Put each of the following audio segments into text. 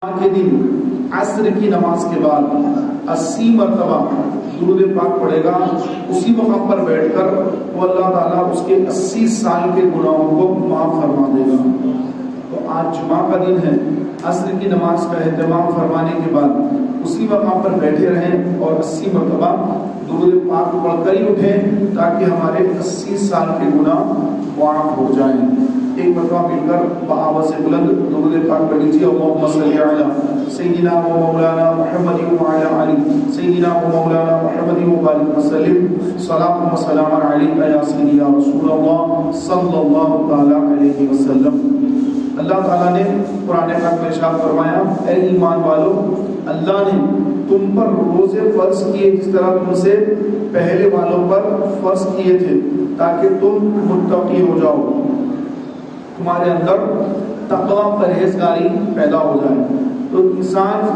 کے دن عصر کی نماز کے بعد 80 مرتبہ درود پاک پڑھے گا، اسی مقام پر بیٹھ کر وہ اللہ تعالیٰ اس کے 80 سال کے گناہوں کو معاف فرما دے گا۔ تو آج جمعہ کا دن ہے، عصر کی نماز کا اہتمام فرمانے کے بعد اسی مقام پر بیٹھے رہیں اور 80 مرتبہ درود پاک پڑھ کر ہی اٹھیں تاکہ ہمارے 80 سال کے گناہ معاف ہو جائیں۔ ایک مرتبہ مل کر بآواز بلند درود پاک پڑھ لیجیے۔ اللہم صلی علی سیدنا و مولانا محمد وعلی آلہ سیدنا و مولانا محمد وبارک وسلم، صلاۃ و سلام علیک یا سیدی یا رسول اللہ صلی اللہ تعالی علیہ وسلم۔ اللہ تعالیٰ نے قرآن پاک میں ارشاد فرمایا، اے ایمان والو، اللہ نے تم پر روزے فرض کیے جس طرح تم سے پہلے والوں پر فرض کیے تھے تاکہ تم متقی ہو جاؤ، تمہارے اندر تقوی پرہیزگاری پیدا ہو جائے۔ تو انسان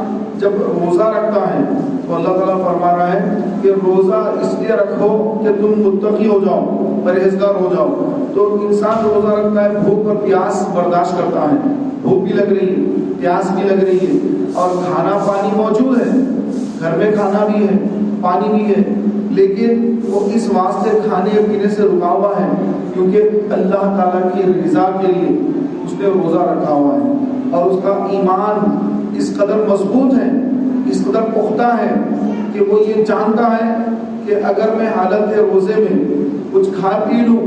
جب روزہ رکھتا ہے تو اللہ تعالیٰ فرما رہا ہے کہ روزہ اس لیے رکھو کہ تم متقی ہو جاؤ، پرہیزگار ہو جاؤ۔ تو انسان روزہ رکھتا ہے، بھوک اور پیاس برداشت کرتا ہے، بھوک بھی لگ رہی ہے، پیاس بھی لگ رہی ہے، اور کھانا پانی موجود ہے، گھر میں کھانا بھی ہے، پانی بھی ہے، لیکن وہ اس واسطے کھانے پینے سے رکا ہوا ہے کیونکہ اللہ تعالیٰ کی رضا کے لیے اس نے روزہ رکھا ہوا ہے، اور اس کا ایمان اس قدر مضبوط ہے، اس قدر پختہ ہے کہ وہ یہ جانتا ہے کہ اگر میں حالت روزے میں کچھ کھا پی لوں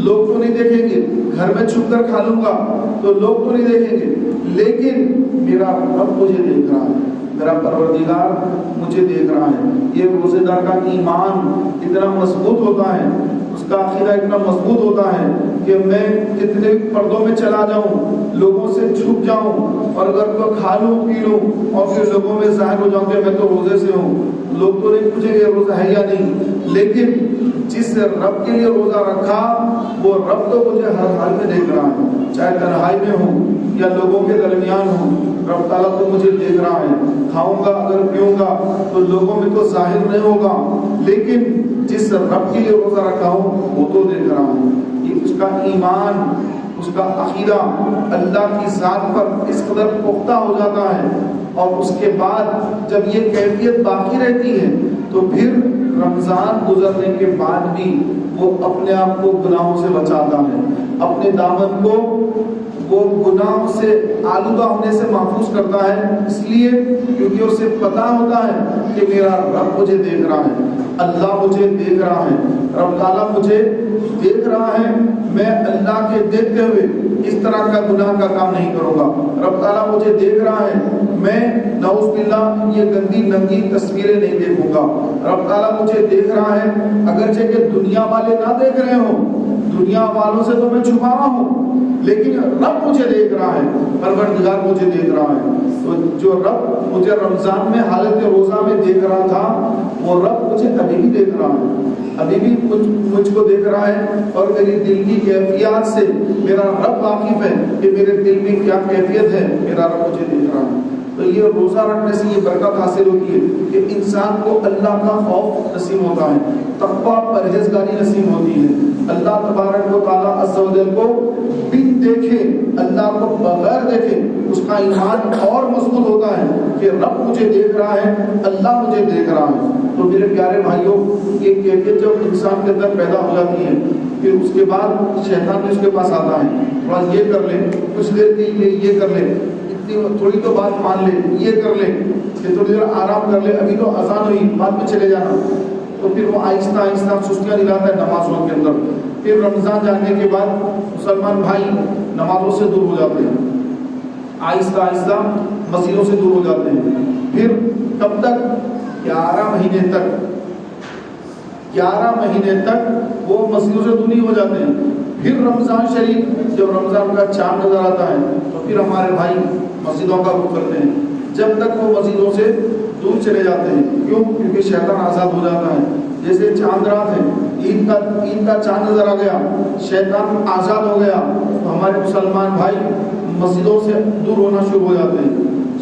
لوگ تو نہیں دیکھیں گے، گھر میں چھپ کر کھا لوں گا تو لوگ تو نہیں دیکھیں گے، لیکن میرا رب مجھے دیکھ رہا ہے، میرا پروردگار مجھے دیکھ رہا ہے۔ یہ روزے دار کا ایمان اتنا مضبوط ہوتا ہے، اس کا عقیدہ اتنا مضبوط ہوتا ہے کہ میں کتنے پردوں میں چلا جاؤں، لوگوں سے چھپ جاؤں، اور اگر کو کھا لوں پی لوں اور پھر لوگوں میں ظاہر ہو جاؤں کہ میں تو روزے سے ہوں، لوگ تو نہیں پوچھیں گے روزہ ہے یا نہیں، لیکن جس رب کے لیے روزہ رکھا وہ رب تو مجھے ہر حال میں دیکھ رہا ہے، چاہے تنہائی میں ہوں یا لوگوں کے درمیان ہوں، رب تعالیٰ تو مجھے دیکھ رہا ہے۔ کھاؤں گا اگر پیوں گا تو لوگوں میں تو ظاہر نہیں ہوگا، لیکن جس رب کے لیے روزہ رکھا ہوں وہ تو دیکھ رہا ہوں۔ یہ اس کا ایمان، اس کا عقیدہ اللہ کی ذات پر اس قدر پختہ ہو جاتا ہے، اور اس کے بعد جب یہ کیفیت باقی رہتی ہے تو پھر رمضان گزرنے کے بعد بھی وہ اپنے آپ کو گناہوں سے بچاتا ہے، اپنے دامن کو وہ گناہوں سے آلودہ ہونے سے محفوظ کرتا ہے، اس لیے کیونکہ اسے پتا ہوتا ہے کہ میرا رب مجھے دیکھ رہا ہے، اللہ مجھے دیکھ رہا ہے، رب تعالیٰ مجھے دیکھ رہا ہے، میں اللہ کے دیکھتے ہوئے اس طرح کا گناہ کا کام نہیں کروں گا، رب تعالیٰ مجھے دیکھ رہا ہے، میں نعوذ باللہ یہ گندی ننگی تصویریں نہیں دیکھوں گا، رب تعالیٰ مجھے دیکھ رہا ہے، اگرچہ کہ دنیا والے نہ دیکھ رہے ہوں، دنیا والوں سے تو میں چھپا ہوا ہوں، لیکن رب مجھے دیکھ رہا ہے، پروردگار مجھے دیکھ رہا ہے۔ تو جو رب مجھے رمضان میں حالت روزہ میں دیکھ رہا تھا وہ رب مجھے ابھی بھی دیکھ رہا ہے، ابھی بھی مجھ کو دیکھ رہا ہے، اور میری دل کی کیفیات سے میرا رب واقف ہے کہ میرے دل میں کیا کیفیت ہے، میرا رب مجھے دیکھ رہا ہے۔ تو یہ روزہ رکھنے سے یہ برکت حاصل ہوتی ہے کہ انسان کو اللہ کا خوف نصیب ہوتا ہے، تقویٰ پرہیزگاری نصیب ہوتی ہے، اللہ تبارک و تعالیٰ عز و جل کو بن دیکھے، اللہ کو بغیر دیکھے اس کا ایمان اور مضبوط ہوتا ہے کہ رب مجھے دیکھ رہا ہے، اللہ مجھے دیکھ رہا ہے۔ تو میرے پیارے بھائیوں، یہ کیفیت جب انسان کے اندر پیدا ہو جاتی ہے پھر اس کے بعد شیطان بھی اس کے پاس آتا ہے، تھوڑا یہ کر لے، کچھ دیر کے لیے یہ کر لے، تھوڑی تو بات مان لے، یہ کر لے کہ تھوڑی دیر آرام کر لے، ابھی تو اذان ہوئی، بعد میں چلے جانا۔ تو پھر وہ آہستہ آہستہ سستیاں دلاتا ہے نمازوں کے اندر۔ پھر رمضان جانے کے بعد مسلمان بھائی نمازوں سے دور ہو جاتے ہیں، آہستہ آہستہ مسجدوں سے دور ہو جاتے ہیں۔ پھر کب تک؟ 11 مہینے تک وہ مسجدوں سے دور ہو جاتے ہیں۔ پھر رمضان شریف جب رمضان کا چاند نظر آتا ہے تو پھر ہمارے بھائی مسجدوں کا رخ کرتے ہیں، جب تک وہ مسجدوں سے دور چلے جاتے ہیں۔ کیوں؟ کیونکہ شیطان آزاد ہو جاتا ہے۔ جیسے چاند رات ہے، عید کا چاند نظر آ گیا، شیطان آزاد ہو گیا، تو ہمارے مسلمان بھائی مسجدوں سے دور ہونا شروع ہو جاتے ہیں۔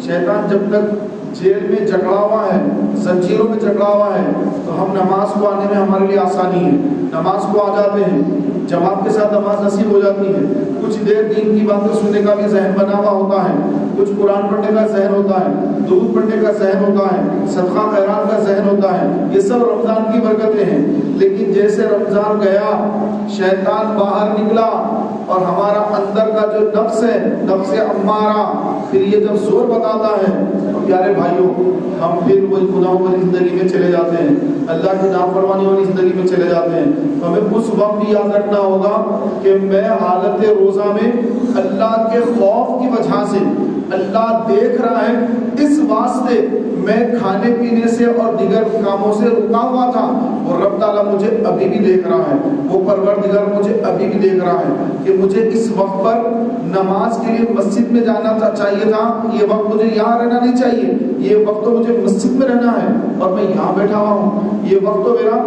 شیطان جب تک جیل میں جکڑا ہوا ہے، زنجیروں میں جکڑا ہوا ہے، تو ہم نماز کو آنے میں ہمارے لیے آسانی ہے، نماز کو آ جاتے ہیں، جماعت کے ساتھ نماز نصیب ہو جاتی ہے، کچھ دیر دین کی باتیں سننے کا بھی ذہن بنا ہوا ہوتا ہے، کچھ قرآن پڑھنے کا ذہن ہوتا ہے، درود پڑھنے کا ذہن ہوتا ہے، صدقہ خیرات کا ذہن ہوتا ہے، یہ سب رمضان کی برکتیں ہیں۔ لیکن جیسے رمضان گیا، شیطان باہر نکلا اور ہمارا اندر کا جو نفس ہے، نفس امارہ، پھر یہ جب زور بتاتا ہے تو پیارے بھائیوں ہم پھر وہی گناہوں والی زندگی میں چلے جاتے ہیں، اللہ کی نافرمانی والی زندگی میں چلے جاتے ہیں۔ تو ہمیں اس وقت بھی یاد رکھنا ہوگا کہ میں حالت روزہ میں اللہ کے خوف کی وجہ سے، اللہ دیکھ رہا ہے اس واسطے میں کھانے پینے سے اور دیگر کاموں سے رکا ہوا تھا، اور رب تعالیٰ مجھے ابھی بھی دیکھ رہا ہے، وہ پروردگار مجھے ابھی بھی دیکھ رہا ہے کہ مجھے اس وقت پر نماز کے لیے مسجد میں جانا چاہیے تھا، یہ وقت مجھے یہاں رہنا نہیں چاہیے، یہ وقت تو مجھے مسجد میں رہنا ہے اور میں یہاں بیٹھا ہوا ہوں، یہ وقت تو میرا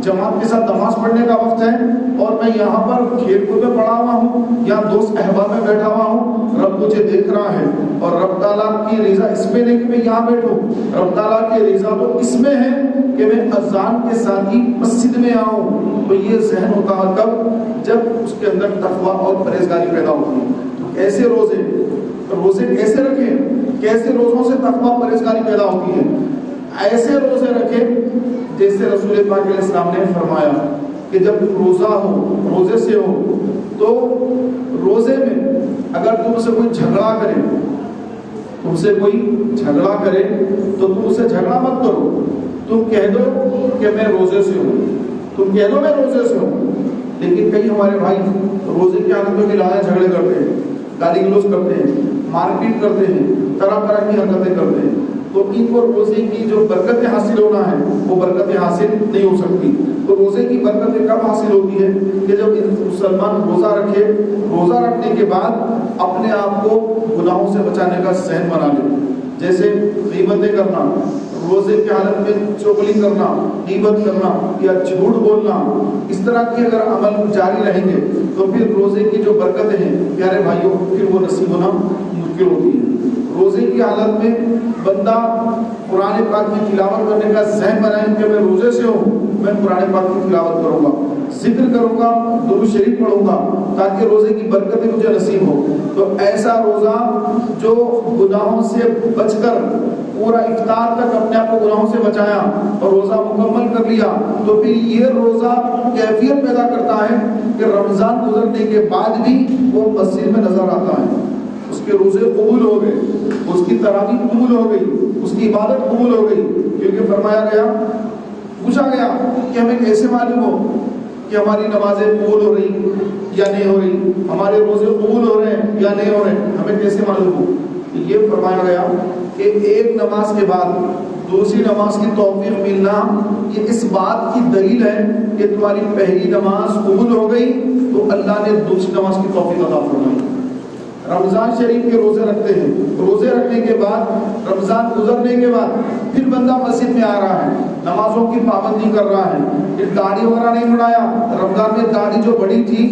جماعت کے ساتھ نماز پڑھنے کا وقت ہے اور میں یہاں پر کھیل کود میں پڑا ہوا ہوں یا دوست احباب میں بیٹھا ہوا ہوں، رب مجھے دیکھ رہا ہے۔ اور رب تعالیٰ کی رضا اس میں نہیں کہ میں یہاں بیٹھوں، رب تعالیٰ کی رضا تو اس میں ہے کہ میں اذان کے ساتھ ہی مسجد میں آؤں۔ تو یہ ذہن ہوتا ہے کب؟ جب اس کے اندر تقویٰ اور پرہیزگاری پیدا ہوتی ہے۔ ایسے روزے کیسے رکھیں؟ کیسے روزوں سے تقویٰ پرہیزگاری پیدا ہوتی ہے؟ ایسے روزے رکھیں جیسے رسول پاک علیہ السلام نے فرمایا کہ جب تم روزہ ہو، روزے سے ہو، تو روزے میں اگر تم سے کوئی جھگڑا کرے، تو تم اسے جھگڑا مت کرو، تم کہہ دو کہ میں روزے سے ہوں۔ لیکن کئی ہمارے بھائی روزے کی حالت میں لایا جھگڑے کرتے ہیں، گالی گلوچ کرتے ہیں، مار پیٹ کرتے ہیں، طرح طرح کی حرکتیں کرتے ہیں، تو ان کو روزے کی جو برکتیں حاصل ہونا ہے وہ برکتیں حاصل نہیں ہو سکتی۔ تو روزے کی برکتیں کب حاصل ہوتی ہے؟ کہ جب مسلمان روزہ رکھے، روزہ رکھنے کے بعد اپنے آپ کو گناہوں سے بچانے کا ذہن بنا لے، جیسے غیبتیں کرنا، روزے کی حالت میں چغلی کرنا، غیبت کرنا یا جھوٹ بولنا، اس طرح کی اگر عمل جاری رہیں گے تو پھر روزے کی جو برکتیں ہیں پیارے بھائیوں پھر وہ نصیب ہونا مشکل ہوتی ہے۔ روزے کی حالت میں بندہ قرآن پاک کی تلاوت کرنے کا ذہن بنائے کہ میں روزے سے ہوں، میں قرآن پاک کی تلاوت کروں گا، ذکر کروں گا، درود شریف پڑھوں گا تاکہ روزے کی برکتیں مجھے نصیب ہو۔ تو ایسا روزہ جو گناہوں سے بچ کر پورا افطار تک اپنے آپ کو گناہوں سے بچایا اور روزہ مکمل کر لیا، تو پھر یہ روزہ کیفیت پیدا کرتا ہے کہ رمضان گزرنے کے بعد بھی وہ مسجد میں نظر آتا ہے، اس کے روزے قبول ہو گئے، اس کی تراویح قبول ہو گئی، اس کی عبادت قبول ہو گئی، کیونکہ فرمایا گیا، پوچھا گیا کہ ہمیں کیسے معلوم ہو کہ ہماری نمازیں قبول ہو رہی یا نہیں ہو رہی، ہمارے روزے قبول ہو رہے ہیں یا نہیں ہو رہے ہیں، ہمیں کیسے معلوم ہو؟ یہ فرمایا گیا کہ ایک نماز کے بعد دوسری نماز کی توفیق ملنا یہ اس بات کی دلیل ہے کہ تمہاری پہلی نماز قبول ہو گئی تو اللہ نے دوسری نماز کی توفیق عطا فرمائی۔ رمضان شریف کے روزے رکھتے ہیں، روزے رکھنے کے بعد رمضان گزرنے کے بعد پھر بندہ مسجد میں آ رہا ہے، نمازوں کی پابندی کر رہا ہے، پھر داڑھی وغیرہ نہیں بڑھایا، رمضان میں داڑھی جو بڑی تھی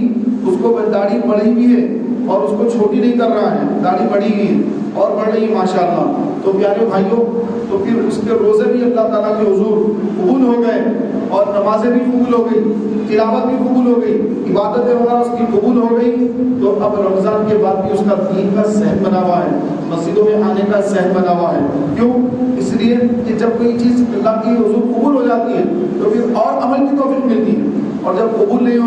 اس کو داڑھی بڑھی ہوئی ہے اور اس کو چھوٹی نہیں کر رہا ہے، داڑھی بڑھی ہوئی ہے اور بڑھ رہی ہے ماشاءاللہ۔ تو پیارے بھائیوں تو پھر اس کے روزے بھی اللہ تعالیٰ کے حضور قبول ہو گئے اور نمازیں بھی قبول ہو گئی، تلاوت بھی قبول ہو گئی، عبادتیں وغیرہ اس کی قبول ہو گئی۔ تو اب رمضان کے بعد بھی اس کا دین کا ذہن بنا ہوا ہے، مسجدوں میں آنے کا ذہن بنا ہوا ہے۔ کیوں؟ اس لیے کہ جب کوئی چیز اللہ کی حضور قبول ہو جاتی ہے تو پھر اور عمل کی توفیق ملتی ہے، اور جب قبول نہیں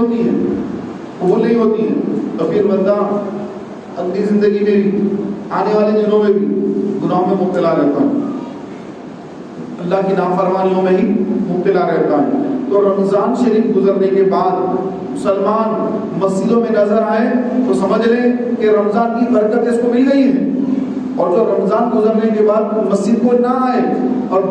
ہوتی ہے تو پھر بندہ اگلی زندگی میں بھی آنے والے دنوں میں بھی گناہوں میں مبتلا رہتا ہے، اللہ کی نافرمانیوں میں ہی مبتلا رہتا ہے۔ تو رمضان شریف گزرنے کے بعد مسلمان مسجدوں میں نظر آئے تو سمجھ لیں کہ رمضان کی برکت اس کو مل گئی ہے، اور جو رمضان گزرنے کے بعد مسجد کو نہ آئے اور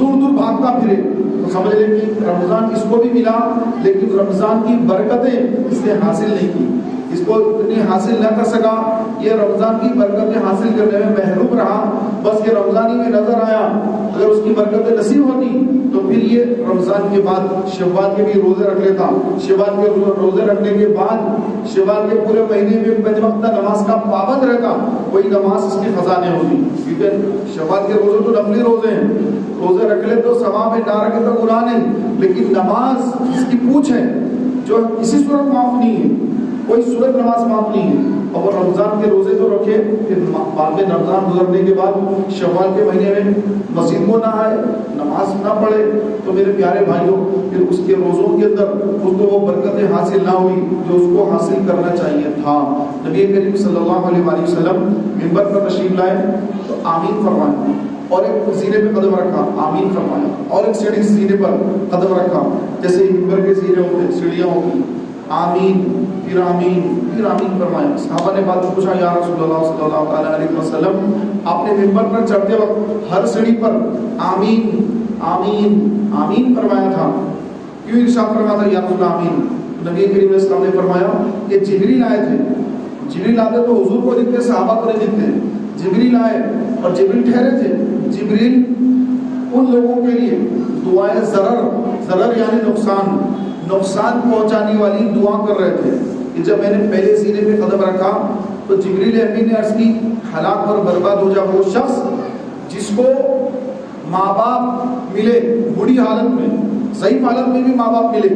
دور دور بھاگتا پھرے تو سمجھ لیں کہ رمضان اس کو بھی ملا لیکن رمضان کی برکتیں اس نے حاصل نہیں کی، اس کو اتنی حاصل نہ کر سکا، یہ رمضان کی برکتیں حاصل کرنے میں محروم رہا، بس یہ رمضان ہی میں نظر آیا۔ اگر اس کی برکتیں نصیب ہوتی تو پھر یہ رمضان کے بعد شوال کے بھی روزے رکھ لیتا، شوال کے روزے رکھنے کے بعد شوال کے پورے مہینے میں 5 وقتہ نماز کا پابند رہتا، کوئی نماز اس کی قضا نہیں ہوتی، کیونکہ شوال کے روزے تو نفلی روزے ہیں، روزے رکھ لے تو ثواب ہے، نہ رکھے تو گناہ نہیں، لیکن نماز اس کی پوچھ ہے جو کسی صورت معاف نہیں ہے، کوئی صورت نماز معاف نہیں ہے۔ اور رمضان کے روزے تو رکھے، پھر بعد میں رمضان گزرنے کے بعد شوال کے مہینے میں مسجد کو نہ آئے، نماز نہ پڑھے، تو میرے پیارے بھائیوں پھر اس کے روزوں کے اندر اس کو وہ برکتیں حاصل نہ ہوئی جو اس کو حاصل کرنا چاہیے تھا۔ نبی کریم صلی اللہ علیہ وسلم منبر پر تشریف لائے تو آمین فرمایا، اور ایک سینے پہ قدم رکھا، آمین فرمایا، اور ایک سیڑھی سینے پر قدم رکھا، جیسے منبر کے سینے ہوتے سیڑھیاں ہوتی، آمین، پھر آمین، پھر آمین فرمایا۔ صحابہ نے بات پوچھا، یا رسول اللہ صلی اللہ علیہ وسلم آپ نے منبر پر چڑھتے وقت ہر سیڑھی پر آمین آمین آمین فرمایا تھا، کیوں ارشاد فرمایا تھا یا رسول اللہ آمین؟ نبی کریم علیہ السلام نے فرمایا کہ جبریل آئے تھے، جبریل آتے تو حضور کو دکھتے، صحابہ کو نہیں دکھتے، جبریل آئے اور جبریل ٹھہرے تھے، جبریل ان لوگوں کے لیے دعائیں ضرر یعنی نقصان پہنچانے والی دعا کر رہے تھے کہ جب میں نے پہلے سینے پہ قدم رکھا تو جبریل امین نے عرض کی ہلاک اور برباد ہو جائے وہ شخص جس کو ماں باپ ملے بری حالت میں، ضعیف حالت میں بھی ماں باپ ملے،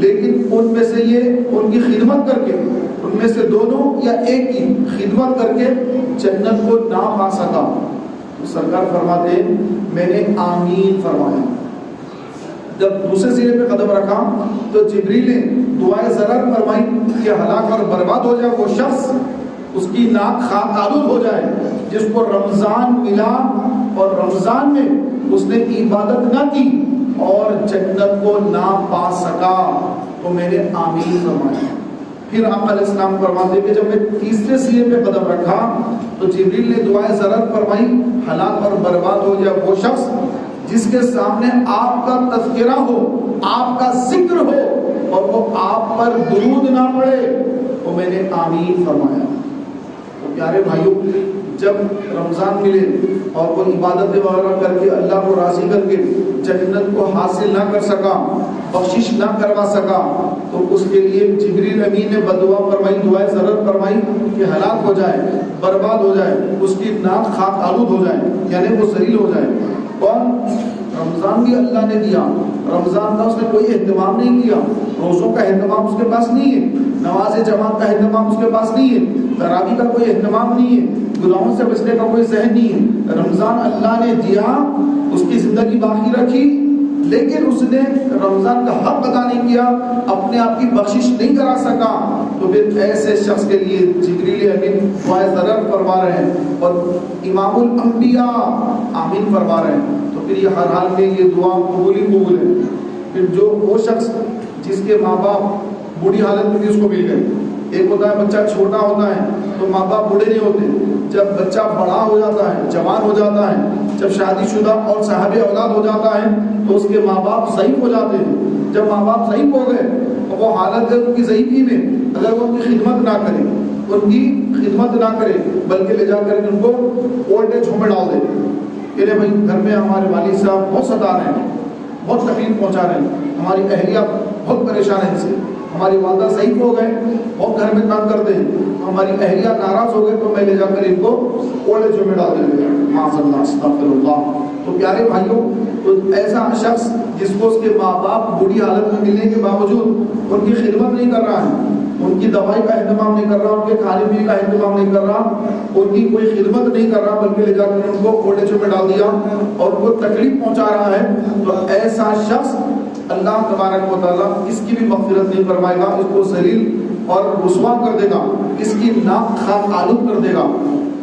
لیکن ان میں سے یہ ان کی خدمت کر کے، ان میں سے دونوں یا ایک کی خدمت کر کے جنت کو نہ پا سکا۔ تو سرکار فرماتے ہیں میں نے آمین فرمایا۔ جب دوسرے سینے پہ قدم رکھا تو جبریل نے دعائیں ضرر فرمائی کہ ہلاک اور برباد ہو جائے وہ شخص، اس کی ناک خاک آلود ہو جائے جس کو رمضان ملا اور رمضان میں اس نے عبادت نہ کی اور جنت کو نہ پا سکا، تو میں نے آمین فرمایا۔ پھر آقا علیہ السلام فرماتے کہ جب میں تیسرے سینے پہ قدم رکھا تو جبریل نے دعائیں ضرر فرمائی ہلاک اور برباد ہو جائے وہ شخص جس کے سامنے آپ کا تذکرہ ہو، آپ کا ذکر ہو اور وہ آپ پر درود نہ پڑے، تو میں نے آمین فرمایا۔ تو پیارے بھائیوں جب رمضان ملے اور وہ عبادت وغیرہ کر کے اللہ کو راضی کر کے جنت کو حاصل نہ کر سکا، بخشش نہ کروا سکا، تو اس کے لیے جبریل امین نے بددعا فرمائی، دعائیں ضرر فرمائی کہ ہلاک ہو جائے، برباد ہو جائے، اس کی ناک خاک آلود ہو جائے، یعنی وہ ذلیل ہو جائے۔ کون؟ رمضان بھی اللہ نے دیا، رمضان کا اس نے کوئی اہتمام نہیں کیا، روزوں کا اہتمام اس کے پاس نہیں ہے، نماز جماعت کا اہتمام اس کے پاس نہیں ہے، تراویح کا کوئی اہتمام نہیں ہے، گناہوں سے بچنے کا کوئی ذہن نہیں ہے۔ رمضان اللہ نے دیا، اس کی زندگی باقی رکھی، لیکن اس نے رمضان کا حق ادا نہیں کیا، اپنے آپ کی بخشش نہیں کرا سکا، تو پھر ایسے شخص کے لیے جبریل امین دعائیں ضرر فرما رہے ہیں اور امام الانبیاء آمین فرما رہے ہیں، تو پھر یہ ہر حال میں یہ دعا قبول ہی قبول ہے۔ پھر جو وہ شخص جس کے ماں باپ بوڑھی حالت میں بھی اس کو مل گئے، ایک ہوتا ہے بچہ چھوٹا ہوتا ہے تو ماں باپ بوڑھے نہیں ہوتے، جب بچہ بڑا ہو جاتا ہے، جوان ہو جاتا ہے، جب شادی شدہ اور صاحب اولاد ہو جاتا ہے تو اس کے ماں باپ ضعیف ہو جاتے ہیں۔ جب ماں باپ ضعیف ہو گئے تو وہ حالت ہے ان کی ضعیفی میں، اگر وہ ان کی خدمت نہ کرے، ان کی خدمت نہ کرے بلکہ لے جا کر ان کو اولڈ ایج ہوم میں ڈال دے کہ رے بھائی گھر میں ہمارے والد صاحب بہت ستا رہے ہیں، بہت تکلیف پہنچا رہے ہیں، ہماری اہلیہ بہت پریشان ہے ان سے، ہماری والدہ ضعیف ہو گئے، بہت گھر میں کام کرتے ہیں، ہماری اہلیہ ناراض ہو گئے، تو میں لے جا کر ان کو اولڈ ایج ہوم میں ڈال دیں گے، معاذ اللہ استغفر اللہ۔ تو پیارے بھائیوں تو ایسا شخص جس کو اس کے ماں باپ بری حالت میں ملنے کے باوجود ان کی خدمت نہیں کر رہا ہے، ان کی دوائی کا اہتمام نہیں کر رہا، ان کے کھانے پینے کا اہتمام نہیں کر رہا، ان کی کوئی خدمت نہیں کر رہا، بلکہ لے جا کر ان کو اولڈ ایج ہوم میں ڈال دیا اور ان کو تکلیف پہنچا رہا ہے، تو ایسا شخص اللہ تبارک و تعالیٰ اس کی بھی مغفرت نہیں فرمائے گا، اس کو ذلیل اور رسوا کر دے گا، اس کی ناک خاک آلود کر دے گا۔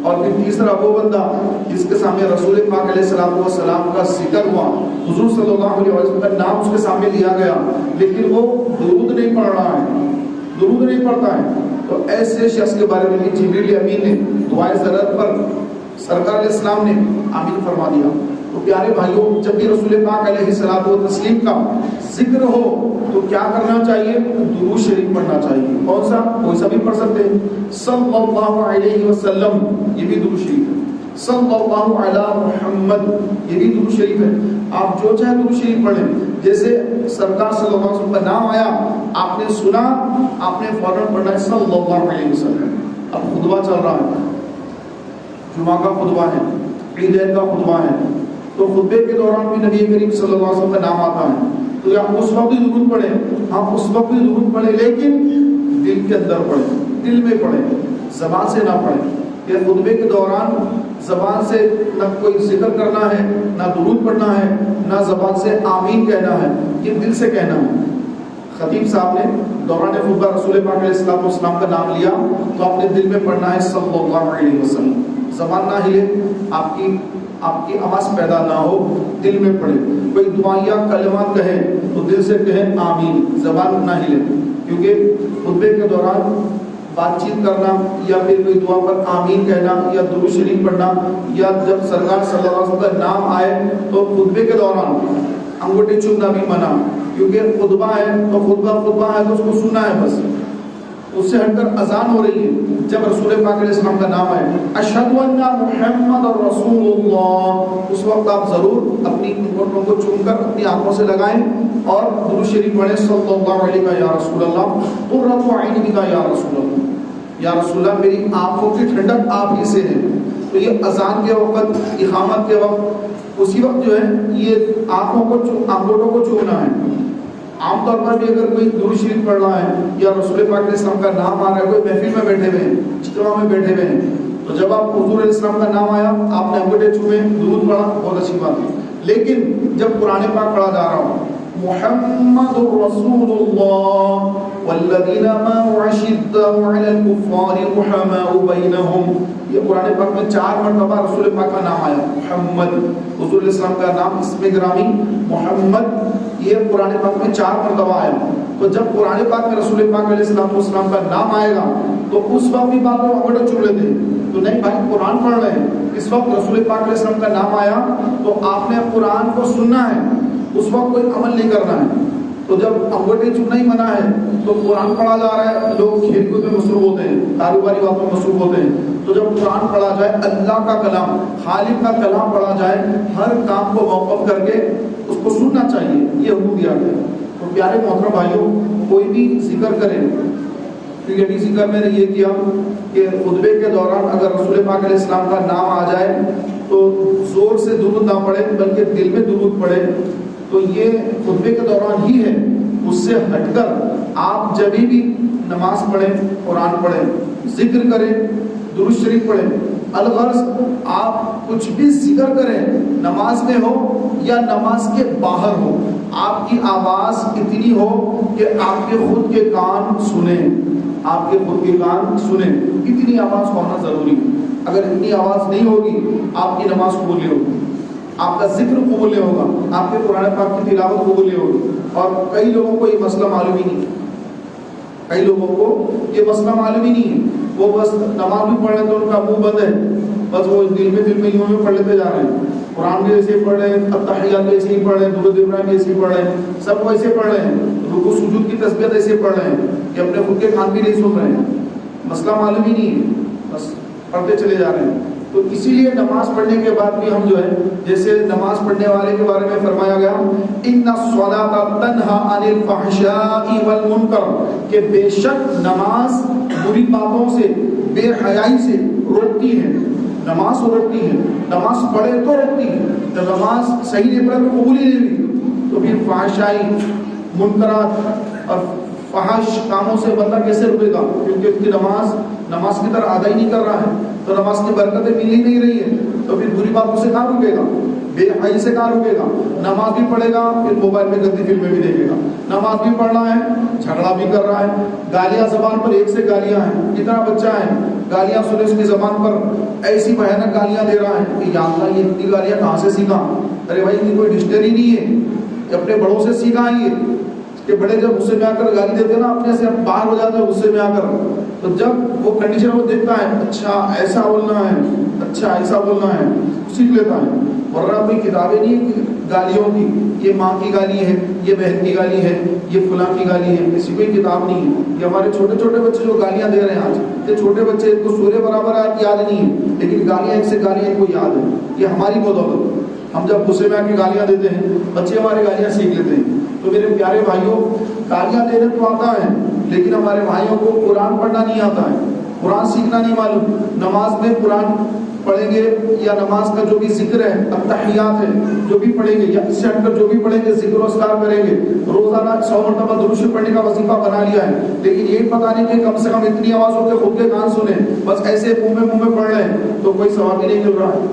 اور پھر تیسرا وہ بندہ جس کے سامنے رسول پاک علیہ السلام کا ذکر ہوا، حضور صلی اللہ علیہ وسلم کا نام اس کے سامنے لیا گیا، لیکن وہ درود نہیں پڑھ رہا ہے، درود نہیں پڑھتا ہے، تو ایسے شخص کے بارے میں بھی جبریل امین نے دعائیں ضرر پر سرکار علیہ السلام نے آمین فرما دیا۔ تو پیارے بھائیوں جب بھی رسول پاک علیہ الصلوۃ والتسلیم کا ذکر ہو تو کیا کرنا چاہیے؟ درود شریف پڑھنا چاہیے۔ کون سا؟ کوئی سا بھی پڑھ سکتے ہیں، صلی اللہ علیہ وسلم، یہ بھی درود شریف ہے، صلی اللہ علی محمد، یہ بھی درود شریف ہے۔ آپ جو چاہے درود شریف پڑھیں، جیسے سرکار صلی اللہ علیہ وسلم کا نام آیا، آپ نے سنا، آپ نے فوراً پڑھنا ہے صلی اللہ علیہ وسلم۔ اب خطبہ چل رہا ہے، جمعہ کا خطبہ ہے، عیدین کا خطبہ ہے، تو خطبے کے دوران بھی نبی کریم صلی اللہ علیہ وسلم کا نام آتا ہے، تو یا اس وقت بھی درود پڑھیں، ہم اس وقت بھی درود پڑھیں، لیکن دل کے اندر پڑھیں، دل میں پڑھیں، زبان سے نہ پڑھیں کہ خطبے کے دوران زبان سے نہ کوئی ذکر کرنا ہے، نہ درود پڑھنا ہے، نہ زبان سے آمین کہنا ہے، یہ دل سے کہنا ہے۔ خطیب صاحب نے دوران خطبہ رسول پاک علیہ الصلوۃ والسلام کا نام لیا تو اپنے دل میں پڑھنا ہے صلی اللہ علیہ وسلم، زبان نہ ہلے، آپ کی آواز پیدا نہ ہو، دل میں پڑھے۔ کوئی دعا یا کلمات کہے تو دل سے کہیں آمین، زبان نہ ہلے، کیونکہ خطبے کے دوران بات چیت کرنا یا پھر کوئی دعا پر آمین کہنا یا درود شریف پڑھنا یا جب سرکار صلی اللہ علیہ وسلم کا نام آئے تو خطبے کے دوران انگوٹھے چومنا بھی منع، کیونکہ خطبہ ہے تو خطبہ ہے تو اس کو سننا ہے بس، اس سے ہٹ کر اذان ہو رہی ہے۔ جب رسول پاک علیہ السلام کا نام آئے اشہد ان محمد رسول اللہ، اس وقت آپ ضرور اپنی انگوٹھوں کو چوم کر اپنی آنکھوں سے لگائیں اور درود شریف پڑھیں صلی اللہ علیہ یا رسول اللہ، قرۃ عین کا یا رسول اللہ، یا رسول اللہ میری آنکھوں کی ٹھنڈک آپ ہی سے ہے۔ تو یہ اذان کے وقت، اقامت کے وقت، اسی وقت جو ہے یہ انگوٹھوں کو چومنا ہے۔ عام طور پر بھی اگر کوئی درود شریف پڑھ رہا ہے یا رسول پاک علیہ السلام کا نام آ رہا ہے، کوئی محفل میں بیٹھے ہوئے ہیں، اجتماع میں بیٹھے ہوئے ہیں، تو جب آپ حضور علیہ السلام کا نام آیا آپ نے انگوٹھے چومے، درود پڑھا، بہت اچھی بات ہے۔ لیکن جب قرآن پاک پڑھا جا رہا ہو محمد رسول اللہ والذین معه اشداء علی الکفار رحماء بینہم، یہ قرآن پاک میں 4 مرتبہ رسول پاک کا نام آیا محمد، حضور علیہ السلام کا نام اسم گرامی محمد، یہ قرآن پاک میں 4 مرتبہ آیا۔ تو جب قرآن پاک میں رسول پاک علیہ السلام کا نام آئے گا تو اس وقت بھی بات انگوٹھے چوم لیتے ہیں، تو نہیں بھائی قرآن پڑھ رہے ہیں، اس وقت رسول پاک علیہ السلام کا نام آیا تو آپ نے قرآن کو سننا ہے، اس وقت کوئی عمل نہیں کرنا ہے۔ تو جب انگوٹھے چومنا ہی منع ہے تو قرآن پڑھا جا رہا ہے، لوگ کھیل کود میں مصروف ہوتے ہیں، کاروباری باتوں میں مصروف ہوتے ہیں، تو جب قرآن پڑھا جائے، اللہ کا کلام، خالق کا کلام پڑھا جائے، ہر کام کو موقف کر کے اس کو سننا چاہیے، یہ حکم دیا گیا۔ تو پیارے محترم بھائیوں، کوئی بھی ذکر کرے، کیونکہ ابھی ذکر میں نے یہ کیا کہ خطبے کے دوران اگر رسول پاک علیہ السلام کا نام آ جائے تو زور سے درود نہ پڑھے بلکہ دل میں درود پڑھے، تو یہ خطبے کے دوران ہی ہے۔ اس سے ہٹ کر آپ جب بھی نماز پڑھیں، قرآن پڑھیں، ذکر کریں، درود شریف پڑھیں، الغرض آپ کچھ بھی ذکر کریں، نماز میں ہو یا نماز کے باہر ہو، آپ کی آواز اتنی ہو کہ آپ کے خود کے کان سنیں، آپ کے خود کے کان سنیں، اتنی آواز ہونا ضروری ہے۔ اگر اتنی آواز نہیں ہوگی آپ کی نماز قبول نہیں ہوگی، آپ کا ذکر قبول نہیں ہوگا، آپ کے قرآن پاک کی تلاوت قبول نہیں ہوگی۔ اور کئی لوگوں کو یہ مسئلہ معلوم ہی نہیں ہے، کئی لوگوں کو یہ مسئلہ معلوم ہی نہیں ہے، وہ بس نماز بھی پڑھ رہے تو ان کا منہ بند ہے، بس وہ دل میں یوں پڑھ لیتے جا رہے ہیں، قرآن بھی ایسے ہی پڑھ رہے ہیں، التحیات بھی ایسے ہی پڑھ رہے ہیں، درود ابراہیم بھی ایسے ہی پڑھ رہے ہیں، سب کو ایسے پڑھ رہے ہیں، رکوع سجود کی تسبیحات ایسے پڑھ رہے ہیں کہ اپنے خود کے کان بھی نہیں سن رہے ہیں، مسئلہ معلوم ہی نہیں ہے، بس پڑھتے چلے جا رہے ہیں۔ تو اسی لیے نماز پڑھنے کے بعد بھی ہم جو ہے، جیسے نماز پڑھنے والے کے بارے میں فرمایا گیا ان الصلاۃ تنہی عن الفحشاء والمنکر، کہ بے شک نماز بری باتوں سے، بے حیائی سے روکتی ہے، نماز روکتی ہے، نماز پڑھے تو روکتی ہے، جب نماز صحیح نہیں پڑھے تو قبول ہی نہیں ہوئی، تو پھر فحشائی، منکرات اور فحش کاموں سے بندہ کیسے رکے گا؟ کیونکہ اس کی نماز کی طرح ادا ہی نہیں کر رہا ہے، تو نماز کی برکتیں مل ہی نہیں رہی ہے، تو پھر بری باتوں سے کہاں رکے گا؟ بے حیائی سے کہاں رکے گا؟ نماز بھی پڑھے گا پھر موبائل میں گندی فلمیں بھی دیکھے گا، نماز بھی پڑھ رہا ہے، جھگڑا بھی کر رہا ہے، گالیاں زبان پر ایک سے گالیاں ہیں، کتنا بچہ ہے گالیاں سنے اس کی زبان پر ایسی بھیانک گالیاں دے رہا ہے کہ یا اللہ یہ اتنی گالیاں کہاں سے سیکھا؟ ارے بھائی یہ کوئی ڈکشنری نہیں ہے، یہ اپنے بڑوں سے سیکھا ہے، یہ کہ بڑے جب غصے میں آ کر گالی دیتے ہیں نا، اپنے سے باہر ہو جاتے ہیں غصے میں آ کر، تو جب وہ کنڈیشن وہ دیکھتا ہے اچھا ایسا بولنا ہے، اچھا ایسا بولنا ہے، سیکھ لیتا ہے۔ ورنہ کوئی کتابیں نہیں گالیوں کی، یہ ماں کی گالی ہے، یہ بہن کی گالی ہے، یہ فلاں کی گالی ہے، ایسی کوئی کتاب نہیں ہے۔ یہ ہمارے چھوٹے چھوٹے بچے جو گالیاں دے رہے ہیں آج، یہ چھوٹے بچے ان کو سورہ برابر آیت یاد نہیں ہے، لیکن گالیاں ایک سے گالیاں ان کو یاد ہے، یہ ہماری بدولت۔ ہم جب غصے میں آ کے گالیاں دیتے ہیں، بچے ہمارے گالیاں سیکھ لیتے ہیں۔ تو میرے پیارے بھائیوں، گالیاں دینے تو آتا ہے، لیکن ہمارے بھائیوں کو قرآن پڑھنا نہیں آتا ہے، قرآن سیکھنا نہیں معلوم، نماز میں قرآن پڑھیں گے یا نماز کا جو بھی ذکر ہے، التحیات ہے، جو بھی پڑھیں گے یا اس سے ہٹ کر جو بھی پڑھیں گے ذکر و اذکار کریں گے، روزانہ 100 مرتبہ درود شریف پڑھنے کا وظیفہ بنا لیا ہے، لیکن یہی پتہ نہیں کہ کم سے کم اتنی آواز ہو کہ خود کے کان سنیں، بس ایسے منہ میں پڑھ رہے ہیں تو کوئی ثواب ہی نہیں مل رہا ہے۔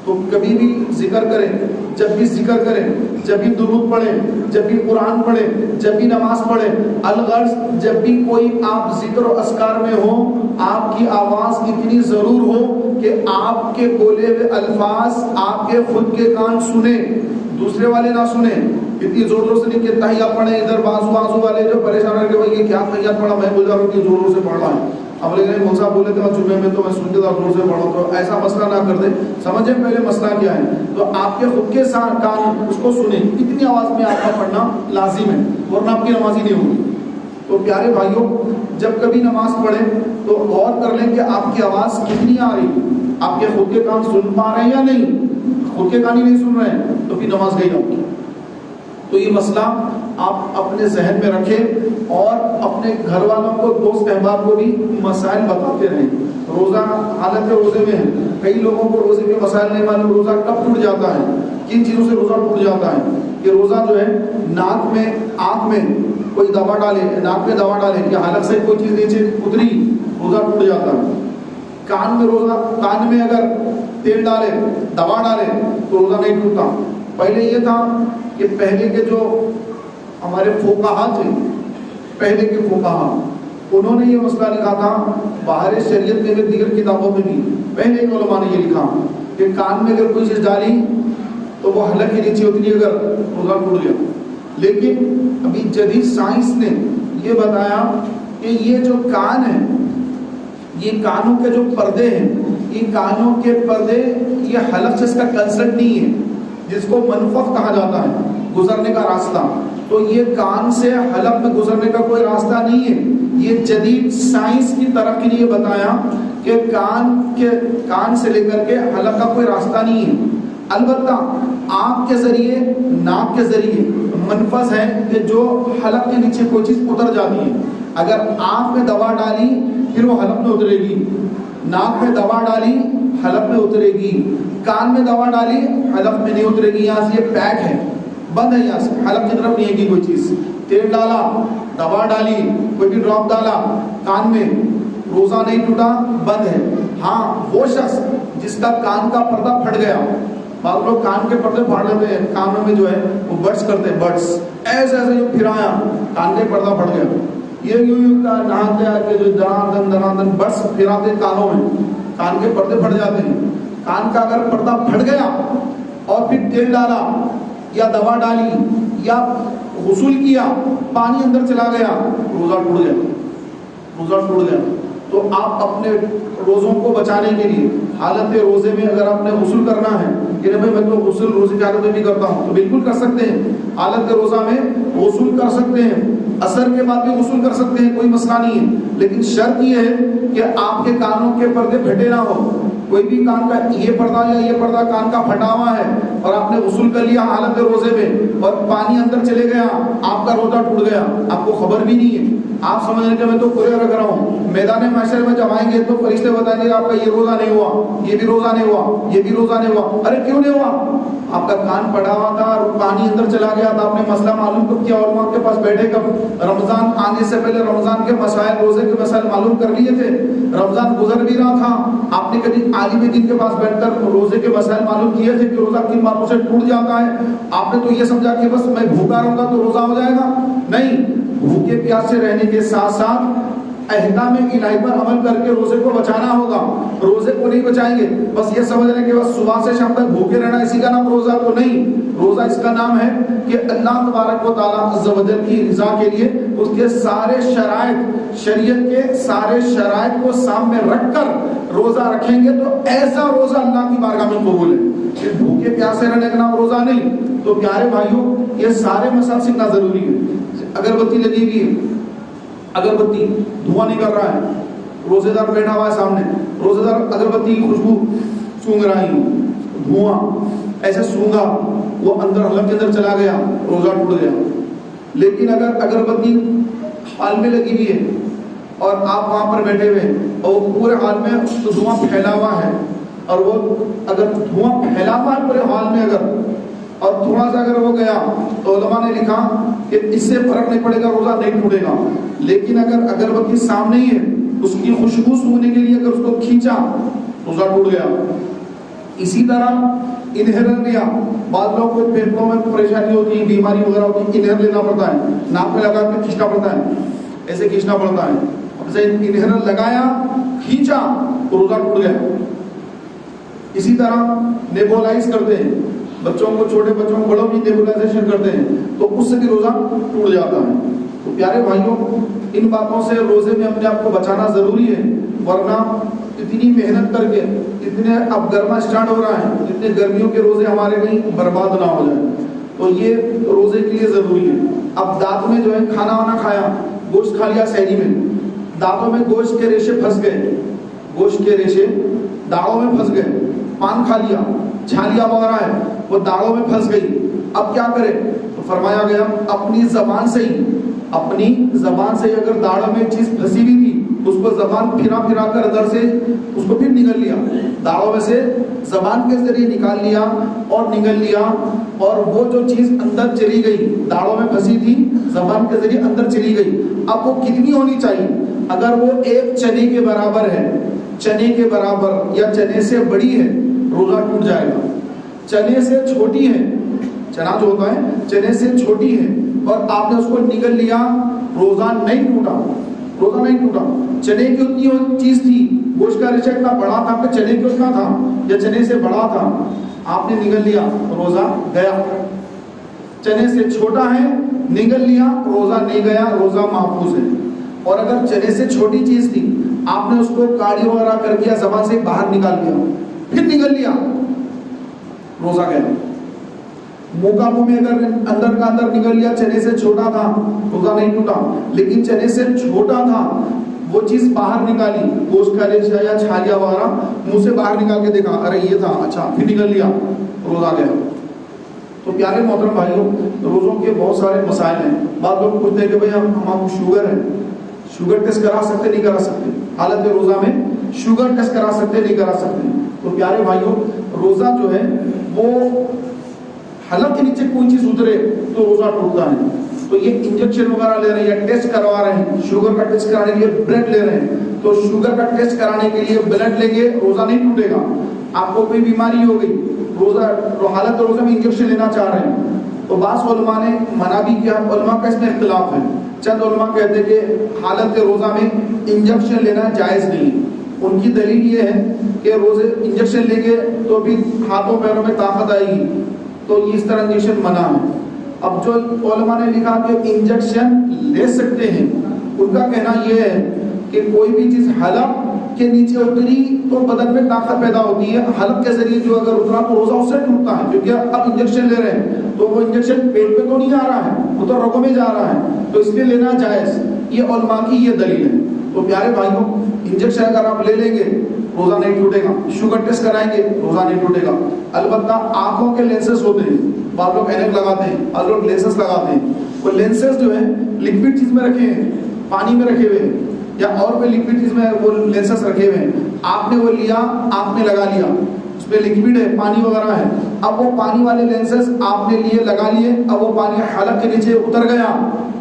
تو کبھی بھی ذکر کریں، جب بھی ذکر کریں، جب بھی درود پڑھیں، جب بھی قرآن پڑھیں، جب بھی نماز پڑھیں، الغرض جب بھی کوئی آپ ذکر و اذکار میں ہو، آپ کی آواز اتنی ضرور ہو کہ آپ کے بولے ہوئے الفاظ آپ کے خود کے کان سنیں، دوسرے والے نہ سنیں۔ اتنی زور زور سے نہیں کہ تحیات پڑھیں، ادھر بازو والے جو پریشان ہے کہ بھائی یہ کیا تحیات پڑھا، میں بول رہا ہوں کہ زور زور سے پڑھ رہا ہے، اب لیکن مول صاحب بولے تھے میں جمعے میں تو میں سن کے زور سے پڑھا، تو ایسا مسئلہ نہ کر دیں، سمجھیں پہلے مسئلہ کیا ہے۔ تو آپ کے خود کے ساتھ کان اس کو سنیں، اتنی آواز میں آپ کا پڑھنا لازم ہے، ورنہ آپ کی نماز ہی نہیں ہوگی۔ تو پیارے بھائیوں، جب کبھی نماز پڑھیں تو غور کر لیں کہ آپ کی آواز کتنی آ رہی، آپ کے خود کے کان سن پا رہے ہیں یا نہیں، خود کے کان ہی نہیں سن رہے ہیں تو پھر نماز گئی آپ کی۔ تو یہ مسئلہ آپ اپنے ذہن میں رکھیں اور اپنے گھر والوں کو، دوست احباب کو بھی مسائل بتاتے رہیں۔ روزہ حالت روزے میں ہے، کئی لوگوں کو روزے کے مسائل نہیں معلوم، روزہ کب ٹوٹ جاتا ہے، کن چیزوں سے روزہ ٹوٹ جاتا ہے۔ کہ روزہ جو ہے ناک میں، آنکھ میں کوئی دوا ڈالے، ناک میں دوا ڈالے یا حلق سے کوئی چیز نیچے اتری، روزہ ٹوٹ جاتا ہے۔ کان میں روزہ، کان میں اگر تیل ڈالے، دوا ڈالے تو روزہ نہیں ٹوٹتا۔ پہلے یہ تھا کہ پہلے کے جو ہمارے فقہا تھے، پہلے کے فقہا، انہوں نے یہ مسئلہ لکھا تھا باہر شریعت میں بھی، دیگر کتابوں میں بھی، پہلے کے علماء نے یہ لکھا کہ کان میں اگر کوئی چیز ڈالی تو وہ حلق کے نیچے اتنی اگر روزہ ٹوٹ گیا۔ لیکن ابھی جدید سائنس نے یہ بتایا کہ یہ جو کان ہے، یہ کانوں کے جو پردے ہیں، یہ کانوں کے پردے، یہ حلق سے اس کا کنسرٹ نہیں ہے، جس کو منفخ کہا جاتا ہے، گزرنے کا راستہ۔ تو یہ کان سے حلق میں گزرنے کا کوئی راستہ نہیں ہے۔ یہ جدید سائنس کی ترقی نے یہ بتایا کہ کان سے لے کر کے حلق کا کوئی راستہ نہیں ہے۔ البتہ آنکھ کے ذریعے، ناک کے ذریعے منفذ ہے کہ جو حلق کے نیچے کوئی چیز اتر جاتی ہے۔ اگر آنکھ میں دوا ڈالی پھر وہ حلق میں اترے گی، ناک میں دوا ڈالی حلق میں اترے گی، کان میں دوا ڈالی حلق میں نہیں اترے گی۔ یہاں سے یہ پیک ہے، بند ہے، یہاں سے حلق کی طرف نہیں ہے گی کوئی چیز۔ تیل ڈالا، دوا ڈالی، کوئی بھی ڈراپ ڈالا کان میں، روزہ نہیں ٹوٹا، بند ہے۔ ہاں وہ شخص جس کا کان کا پردہ پھٹ گیا، بعض لوگ کان کے پردے پھاڑ لیتے ہیں، کانوں میں جو ہے وہ بڈس کرتے ہیں، بڈس ایسے ایسے جو پھرایا کان کے پردہ پھٹ گیا، یہ یوں نہاتے آ کے جو دنان بڈس پھراتے کانوں میں، کان کے پردے پھٹ جاتے ہیں۔ کان کا اگر پردہ پھٹ گیا اور پھر تیل ڈالا یا دوا ڈالی یا غسل کیا، پانی اندر چلا گیا، روزہ ٹوٹ گیا، روزہ ٹوٹ گیا۔ تو آپ اپنے روزوں کو بچانے کے لیے حالت روزے میں اگر آپ نے غسل کرنا ہے کہ نہیں بھائی میں تو غسل روزے کی حالت میں بھی کرتا ہوں، تو بالکل کر سکتے ہیں، حالت روزہ میں غسل کر سکتے ہیں، عصر کے بعد بھی غسل کر سکتے ہیں، کوئی مسئلہ نہیں ہے۔ لیکن شرط یہ ہے کہ آپ کے کانوں کے پردے پھٹے نہ ہو۔ کوئی بھی کان کا یہ پردہ یا یہ پردہ کان کا پھٹا ہوا ہے اور آپ نے غسل کر لیا حالت روزے میں اور پانی اندر چلے گیا، آپ کا روزہ ٹوٹ گیا، آپ کو خبر بھی نہیں ہے، آپ سمجھ رہے کہ میں تو کوریہ رکھ رہا ہوں، میدان محشر میں جب آئیں گے تو فرشتے بتائیں گے آپ کا یہ روزہ نہیں ہوا، یہ بھی روزہ نہیں ہوا، یہ بھی روزہ نہیں ہوا۔ ارے کیوں نہیں ہوا؟ آپ کا کان پڑا ہوا تھا اور پانی اندر چلا گیا تھا، آپ نے مسئلہ معلوم کب کیا، علماء کے پاس بیٹھے کب؟ رمضان آنے سے پہلے رمضان کے مسائل، روزے کے مسائل معلوم کر لیے تھے، رمضان گزر بھی رہا تھا، آپ نے کبھی عالم دین کے پاس بیٹھ کر روزے کے مسائل معلوم کیے تھے کہ روزہ کن باتوں سے ٹوٹ جاتا ہے؟ آپ نے تو یہ سمجھا کہ بس میں بھوکا رہوں گا تو روزہ ہو جائے گا؟ نہیں، بھوکے پیاسے رہنے کے ساتھ ساتھ احکام الہی پر عمل کر کے روزے کو بچانا ہوگا۔ روزے کو نہیں بچائیں گے بس یہ سمجھ رہے ہیں کہ بس صبح سے شام تک بھوکے رہنا اسی کا نام روزہ، تو نہیں، روزہ اس کا نام ہے کہ اللہ تبارک و تعالیٰ عز و جل کی رضا کے لیے اس کے سارے شرائط، شریعت کے سارے شرائط کو سامنے رکھ کر روزہ رکھیں گے تو ایسا روزہ اللہ کی بارگاہ میں قبول ہے۔ کہ بھوکے پیاسے رہنے کا نام روزہ نہیں۔ تو پیارے بھائیوں، یہ سارے مسائل سیکھنا ضروری ہے۔ اگربتی لگی ہوئی ہے، اگربتی دھواں نہیں کر رہا ہے، روزے دار بیٹھا ہوا ہے سامنے، روزے دار اگربتی کی خوشبو سونگ رہی ہے، دھواں ایسے سونگا، وہ اندر حلق کے اندر چلا گیا، روزہ ٹوٹ گیا۔ لیکن اگر اگربتی حال میں لگی ہوئی ہے اور آپ وہاں پر بیٹھے ہوئے اور پورے حال میں تو دھواں پھیلا ہوا ہے، اور وہ اگر دھواں پھیلا ہوا ہے پورے ہال میں اگر اور تھوڑا سا اگر وہ گیا تو علماء نے لکھا کہ اس سے فرق نہیں پڑے گا, روزہ نہیں ٹوٹے گا. لیکن اگر اگربتی سامنے ہی ہے, اس کی خوشبو سونگنے کے لیے اگر اس کو کھینچا, روزہ ٹوٹ گیا. اسی طرح انہیلر لیا, بعض لوگوں کو پھیپھڑوں میں پریشانی ہوتی ہے, بیماری وغیرہ ہوتی ہے, انہیلر لینا پڑتا ہے, ناک میں لگا کے کھینچنا پڑتا ہے, ایسے کھینچنا پڑتا ہے. ایسے انہیلر لگایا, کھینچا تو روزہ ٹوٹ گیا. اسی طرح نیبولائز کرتے ہیں, بچوں کو, چھوٹے بچوں کو, بڑوں کی نیبولائزیشن کرتے ہیں تو اس سے بھی روزہ ٹوٹ جاتا ہے. تو پیارے بھائیوں, ان باتوں سے روزے میں اپنے آپ کو بچانا ضروری ہے, ورنہ اتنی محنت کر کے, اتنے اب گرما اسٹارٹ ہو رہا ہے, اتنے گرمیوں کے روزے ہمارے کہیں برباد نہ ہو جائیں, تو یہ روزے کے لیے ضروری ہے. اب دانت میں جو ہے کھانا وانا کھایا, گوشت کھا لیا سحری میں, دانتوں میں گوشت کے ریشے پھنس گئے, گوشت کے ریشے داڑھوں میں پھنس گئے, پان کھا لیا, چھالیاں وغیرہ ہے وہ داڑھوں میں پھنس گئی, اب کیا کرے؟ تو فرمایا گیا اپنی زبان سے ہی, اپنی زبان سے اگر داڑھوں میں چیز پھنسی ہوئی تھی اس کو زبان پھرا پھرا کر اندر سے اس کو پھر نگل لیا, داڑھوں میں سے زبان کے ذریعے نکال لیا اور نگل لیا, اور وہ جو چیز اندر چلی گئی, داڑھوں میں پھنسی تھی, زبان کے ذریعے اندر چلی گئی. اب وہ کتنی ہونی چاہیے؟ اگر وہ ایک چنے کے برابر ہے, چنے کے برابر یا چنے سے بڑی ہے, روزہ ٹوٹ جائے گا. چنے سے چھوٹی ہے, چنا جو ہوتا ہے چنے سے چھوٹی ہے اور آپ نے اس کو نگل لیا, روزہ نہیں ٹوٹا, روزہ نہیں ٹوٹا. چنے کی اتنی چیز تھی, گوشت کا ریشہ اتنا بڑا تھا کہ چنے کی اتنا تھا یا چنے سے بڑا تھا, آپ نے نگل لیا, روزہ گیا. چنے سے چھوٹا ہے, نگل لیا, روزہ نہیں گیا, روزہ محفوظ ہے. اور اگر چنے سے چھوٹی چیز تھی, آپ نے اس کو کاڑی وغیرہ کر دیا, زبان سے باہر نکال دیا, پھر نگل لیا, روزہ گیا. منہ کا منہ میں اگر اندر کا اندر نگل لیا, چنے سے چھوٹا تھا, روزہ نہیں ٹوٹا. لیکن چنے سے چھوٹا تھا, وہ چیز باہر نکالی, گوشت کا ریشہ یا چھالیاں وغیرہ منہ سے باہر نکال کے دیکھا, ارے یہ تھا, اچھا, پھر نگل لیا, روزہ گیا. تو پیارے محترم بھائیوں, روزوں کے بہت سارے مسائل ہیں. بعض لوگ پوچھتے ہیں کہ بھائی ہم کو شوگر ہے, شوگر ٹیسٹ کرا سکتے نہیں کرا سکتے, حالت روزہ میں شوگر ٹیسٹ کرا سکتے نہیں کرا سکتے. تو پیارے بھائیوں, روزہ جو ہے وہ حلق کے نیچے کوئی چیز اترے تو روزہ ٹوٹتا ہے. تو یہ انجیکشن وغیرہ لے رہے ہیں یا ٹیسٹ کروا رہے ہیں, شوگر کا ٹیسٹ کرانے کے لیے بلڈ لے رہے ہیں, تو شوگر کا ٹیسٹ کرانے کے لیے بلڈ لیں گے, روزہ نہیں ٹوٹے گا. آپ کو کوئی بیماری ہو گئی, روزہ حالت روزہ میں انجیکشن لینا چاہ رہے ہیں, تو بعض علماء نے منع بھی کیا. علماء کا اس میں اختلاف ہے. چند علماء کہتے ہیں کہ حالت روزہ میں انجیکشن لینا جائز نہیں. ان کی دلیل یہ ہے کہ روزے انجیکشن لیں گے تو بھی ہاتھوں پیروں میں طاقت آئے گی, تو اس طرح انجیکشن منع ہے. اب جو علماء نے لکھا کہ انجیکشن لے سکتے ہیں, ان کا کہنا یہ ہے کہ کوئی بھی چیز حلق کے نیچے اتری تو بدن میں طاقت پیدا ہوتی ہے, حلق کے ذریعے جو اگر اترا تو روزہ اس سے ٹوٹتا ہے, کیونکہ اب انجیکشن لے رہے ہیں تو وہ انجیکشن پیٹ پہ تو نہیں آ رہا ہے, وہ تو رگوں میں جا رہا ہے, تو اس لیے لینا جائز. یہ علماء کی یہ دلیل ہے. تو پیارے بھائیوں, انجیکشن اگر آپ لے لیں گے روزہ نہیں ٹوٹے گا, شوگر ٹیسٹ کرائیں گے روزہ نہیں ٹوٹے گا. البتہ آنکھوں کے لینسز ہوتے ہیں, بعض لوگ اینک لگاتے ہیں, بعض لوگ لینسز لگاتے ہیں. وہ لینسز جو ہے لکوڈ چیز میں رکھے ہیں, پانی میں رکھے ہوئے ہیں یا اور کوئی لکوڈ چیز میں وہ لینسز رکھے ہوئے ہیں, آپ نے وہ لیا, آنکھ میں لگا لیا, اس پہ لکوڈ ہے, پانی وغیرہ ہے, اب وہ پانی والے لینسز آپ نے لیے, لگا لیے, اب وہ پانی حلق کے نیچے اتر گیا,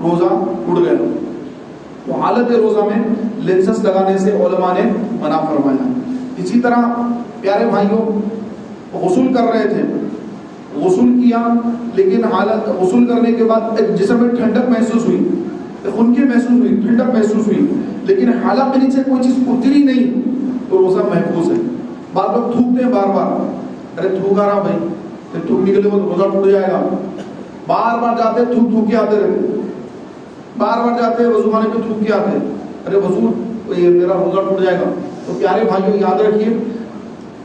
روزہ ٹوٹ گیا. تو حالت روزہ میں لینسز لگانے سے علماء نے منع فرمایا. اسی طرح پیارے بھائیوں, غسل کر رہے تھے, غسل کیا, لیکن حالت غسل کرنے کے بعد ایک جسم میں ٹھنڈک محسوس ہوئی, خنکی محسوس ہوئی, ٹھنڈک محسوس ہوئی, لیکن حلق کے نیچے کوئی چیز اتری نہیں, تو روزہ محفوظ ہے. بعض لوگ تھوکتے ہیں بار بار, ارے تھوک آ رہا بھائی, پھر تھوک نکلے تو روزہ ٹوٹ جائے گا. بار بار جاتے تھوک تھوک کے آتے رہتے, بار بار جاتے وضو خانے پہ تھوک کے آتے, ارے وضو یہ میرا روزہ ٹوٹ جائے گا. تو پیارے بھائیوں یاد رکھیے,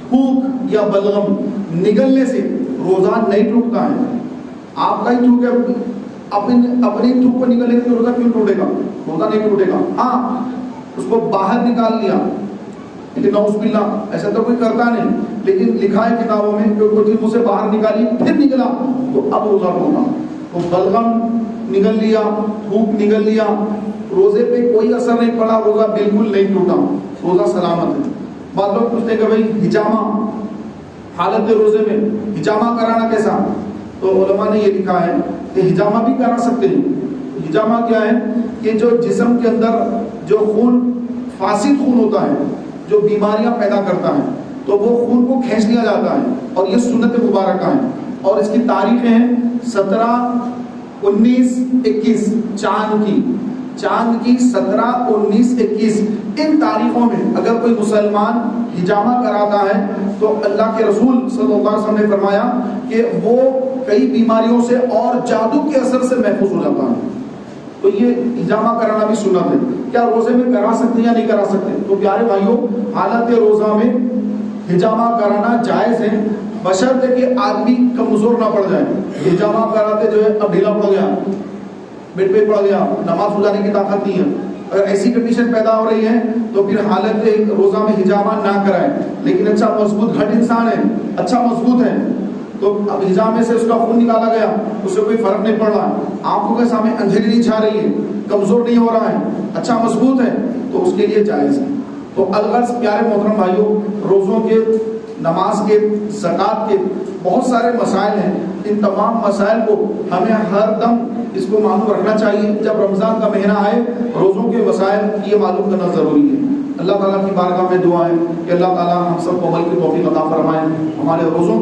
تھوک یا بلغم نگلنے سے روزہ نہیں ٹوٹتا ہے. آپ کا ہی تھوک ہے, اپنی تھوک کو نکلنے سے روزہ کیوں ٹوٹے گا؟ روزہ نہیں ٹوٹے گا. ہاں, اس کو باہر نکال لیا, لیکن نعوذ باللہ ایسا تو کوئی کرتا نہیں, لیکن لکھا ہے کتابوں میں کہ کوئی چیز اسے باہر نکالی پھر نکلا تو اب روزہ ٹوٹا. تو بلغم نگل لیا, تھوک نگل لیا, روزے پہ کوئی اثر نہیں پڑا, روزہ بالکل نہیں ٹوٹا, روزہ سلامت ہے. بعض لوگ پوچھتے ہیں کہ بھائی ہجامہ حالت روزے میں ہجامہ کرانا کیسا؟ تو علماء نے یہ لکھا ہے کہ ہجامہ بھی کرا سکتے ہیں. ہجامہ کیا ہے کہ جو جسم کے اندر جو خون فاسد خون ہوتا ہے جو بیماریاں پیدا کرتا ہے تو وہ خون کو کھینچ لیا جاتا ہے اور یہ سنت مبارکہ ہے. اور اس کی تاریخیں ہیں 17 19 21 چاند کی 17 19 21 ان تاریخوں میں اگر کوئی مسلمان ہجامہ کراتا ہے تو اللہ کے رسول صلی اللہ علیہ وسلم نے فرمایا کہ وہ کئی بیماریوں سے اور جادو کے اثر سے محفوظ ہو جاتا ہے. تو یہ ہجامہ کرانا بھی سنت ہے. کیا روزے میں کرا سکتے ہیں یا نہیں کرا سکتے؟ تو پیارے بھائیوں حالت روزہ میں ہجامہ کرانا جائز ہے بشرط کہ آدمی کمزور نہ پڑ جائے. ہجامہ کراتے جو ہے اب ڈھیلا پڑ گیا, بیڈ پہ پڑ گیا, نماز ہو جانے کی طاقت نہیں ہے, اگر ایسی کنڈیشن پیدا ہو رہی ہے تو پھر حالت روزہ میں ہجامہ نہ کرائے. لیکن اچھا مضبوط گھٹ انسان ہے, اچھا مضبوط ہے, تو اب ہجامے سے اس کا خون نکالا گیا, اس سے کوئی فرق نہیں پڑ رہا, آنکھوں کے سامنے اندھیری نہیں چھا رہی ہے, کمزور نہیں ہو رہا ہے, اچھا مضبوط ہے, تو اس کے لیے جائز ہے. تو الغرض پیارے محترم بھائیوں روزوں کے, نماز کے, زکوٰۃ کے بہت سارے مسائل ہیں. ان تمام مسائل کو ہمیں ہر دم اس کو معلوم رکھنا چاہیے. جب رمضان کا مہینہ آئے روزوں کے مسائل یہ معلوم کرنا ضروری ہے. اللہ تعالیٰ کی بارگاہ میں دعا ہے کہ اللہ تعالیٰ ہم سب کو عمل کی توفیق عطا فرمائے, ہمارے روزوں کی